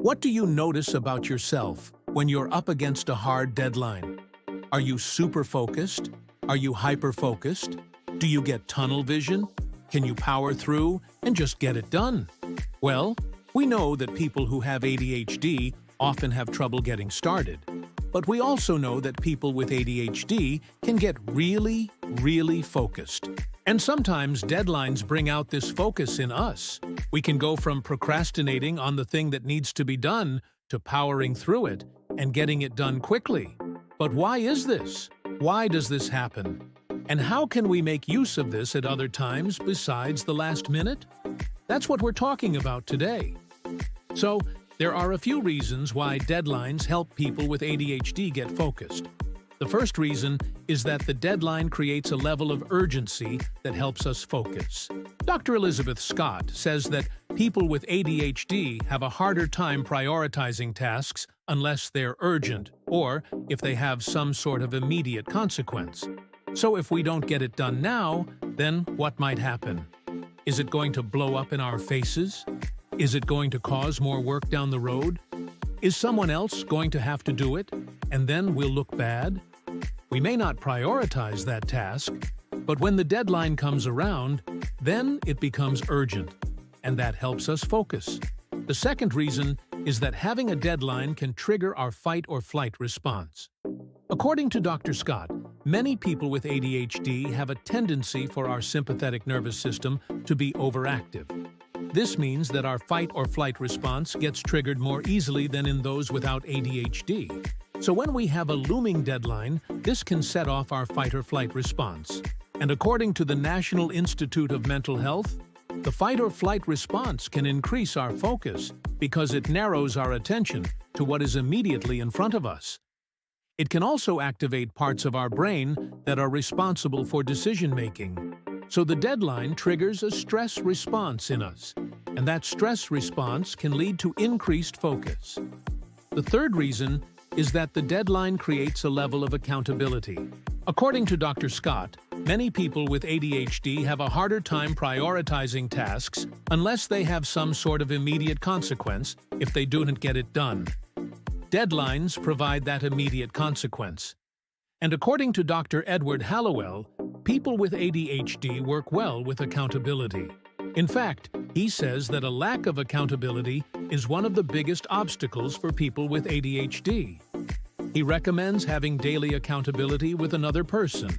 What do you notice about yourself when you're up against a hard deadline? Are you super focused? Are you hyper-focused? Do you get tunnel vision? Can you power through and just get it done? Well, we know that people who have ADHD often have trouble getting started. But we also know that people with ADHD can get really, really focused. And sometimes deadlines bring out this focus in us. We can go from procrastinating on the thing that needs to be done to powering through it and getting it done quickly. But why is this? Why does this happen? And how can we make use of this at other times besides the last minute? That's what we're talking about today. So, there are a few reasons why deadlines help people with ADHD get focused. The first reason is that the deadline creates a level of urgency that helps us focus. Dr. Elizabeth Scott says that people with ADHD have a harder time prioritizing tasks unless they're urgent or if they have some sort of immediate consequence. So if we don't get it done now, then what might happen? Is it going to blow up in our faces? Is it going to cause more work down the road? Is someone else going to have to do it, and then we'll look bad? We may not prioritize that task, but when the deadline comes around, then it becomes urgent, and that helps us focus. The second reason is that having a deadline can trigger our fight or flight response. According to Dr. Scott, many people with ADHD have a tendency for our sympathetic nervous system to be overactive. This means that our fight or flight response gets triggered more easily than in those without ADHD. So when we have a looming deadline, this can set off our fight or flight response. And according to the National Institute of Mental Health, the fight or flight response can increase our focus because it narrows our attention to what is immediately in front of us. It can also activate parts of our brain that are responsible for decision-making. So the deadline triggers a stress response in us, and that stress response can lead to increased focus. The third reason is that the deadline creates a level of accountability. According to Dr. Scott, many people with ADHD have a harder time prioritizing tasks unless they have some sort of immediate consequence if they don't get it done. Deadlines provide that immediate consequence. And according to Dr. Edward Hallowell, people with ADHD work well with accountability. In fact, he says that a lack of accountability is one of the biggest obstacles for people with ADHD. He recommends having daily accountability with another person.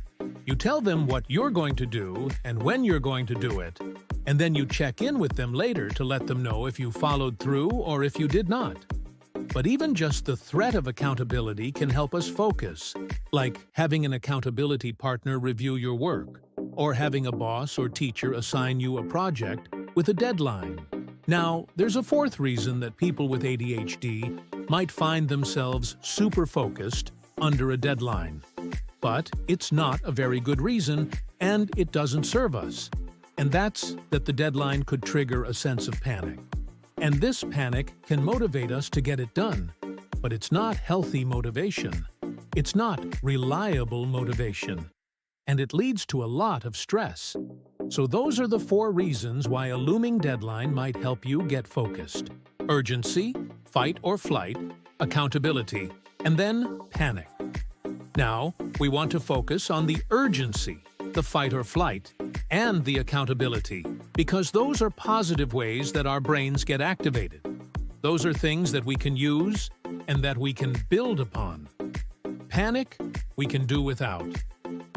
You tell them what you're going to do and when you're going to do it, and then you check in with them later to let them know if you followed through or if you did not. But even just the threat of accountability can help us focus, like having an accountability partner review your work, or having a boss or teacher assign you a project with a deadline. Now, there's a fourth reason that people with ADHD might find themselves super focused under a deadline. But it's not a very good reason, and it doesn't serve us. And that's that the deadline could trigger a sense of panic. And this panic can motivate us to get it done, but it's not healthy motivation. It's not reliable motivation. And it leads to a lot of stress. So those are the four reasons why a looming deadline might help you get focused: urgency, fight or flight, accountability, and then panic. Now, we want to focus on the urgency, the fight or flight, and the accountability, because those are positive ways that our brains get activated. Those are things that we can use and that we can build upon. Panic, we can do without.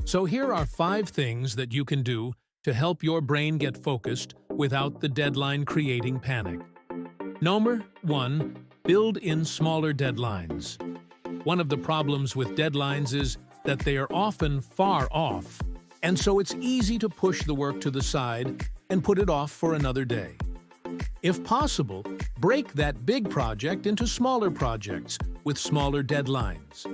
So here are 5 things that you can do to help your brain get focused without the deadline creating panic. Number 1, build in smaller deadlines. One of the problems with deadlines is that they are often far off, and so it's easy to push the work to the side and put it off for another day. If possible, break that big project into smaller projects with smaller deadlines.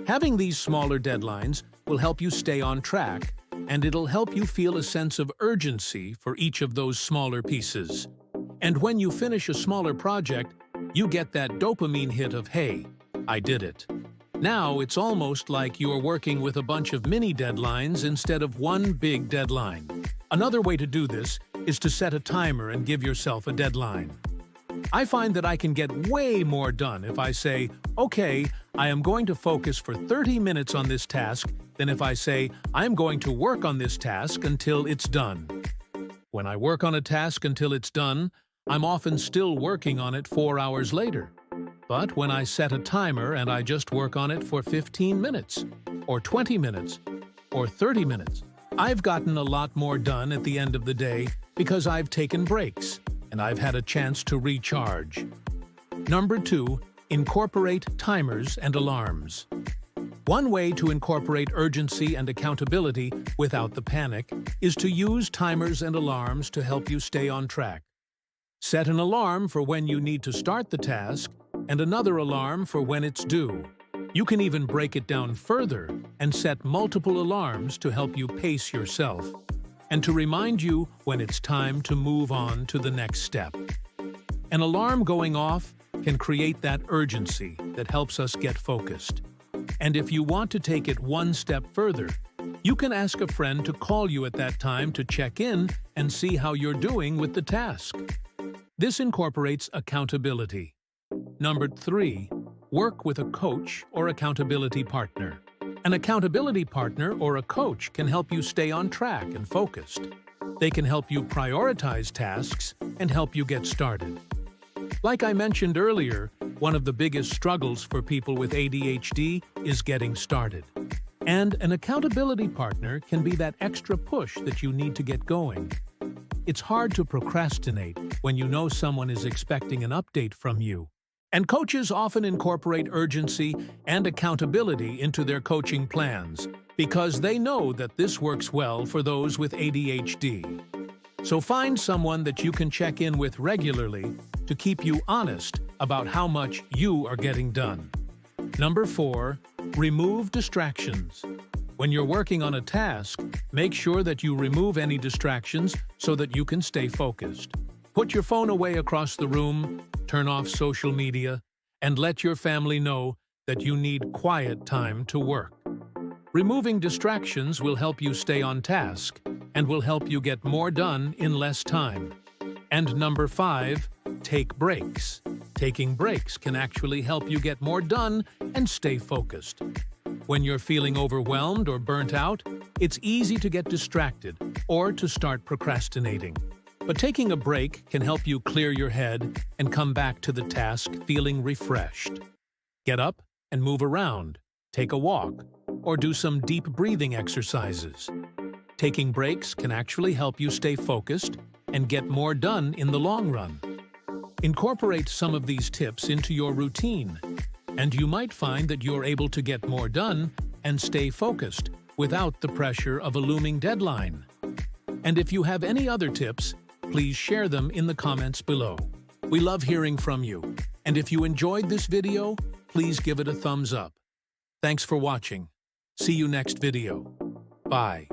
Having these smaller deadlines will help you stay on track, and it'll help you feel a sense of urgency for each of those smaller pieces. And when you finish a smaller project, you get that dopamine hit of, "Hey, I did it." Now it's almost like you're working with a bunch of mini deadlines instead of one big deadline. Another way to do this is to set a timer and give yourself a deadline. I find that I can get way more done if I say, okay, I am going to focus for 30 minutes on this task, than if I say, I am going to work on this task until it's done. When I work on a task until it's done, I'm often still working on it 4 hours later. But when I set a timer and I just work on it for 15 minutes, or 20 minutes, or 30 minutes, I've gotten a lot more done at the end of the day because I've taken breaks and I've had a chance to recharge. Number 2, incorporate timers and alarms. One way to incorporate urgency and accountability without the panic is to use timers and alarms to help you stay on track. Set an alarm for when you need to start the task and another alarm for when it's due. You can even break it down further and set multiple alarms to help you pace yourself and to remind you when it's time to move on to the next step. An alarm going off can create that urgency that helps us get focused. And if you want to take it one step further, you can ask a friend to call you at that time to check in and see how you're doing with the task. This incorporates accountability. Number 3, work with a coach or accountability partner. An accountability partner or a coach can help you stay on track and focused. They can help you prioritize tasks and help you get started. Like I mentioned earlier, one of the biggest struggles for people with ADHD is getting started. And an accountability partner can be that extra push that you need to get going. It's hard to procrastinate when you know someone is expecting an update from you. And coaches often incorporate urgency and accountability into their coaching plans because they know that this works well for those with ADHD. So find someone that you can check in with regularly to keep you honest about how much you are getting done. Number 4, remove distractions. When you're working on a task, make sure that you remove any distractions so that you can stay focused. Put your phone away across the room, turn off social media, and let your family know that you need quiet time to work. Removing distractions will help you stay on task and will help you get more done in less time. And number 5, take breaks. Taking breaks can actually help you get more done and stay focused. When you're feeling overwhelmed or burnt out, it's easy to get distracted or to start procrastinating. But taking a break can help you clear your head and come back to the task feeling refreshed. Get up and move around, take a walk, or do some deep breathing exercises. Taking breaks can actually help you stay focused and get more done in the long run. Incorporate some of these tips into your routine, and you might find that you're able to get more done and stay focused without the pressure of a looming deadline. And if you have any other tips, please share them in the comments below. We love hearing from you, and if you enjoyed this video, please give it a thumbs up. Thanks for watching. See you next video. Bye.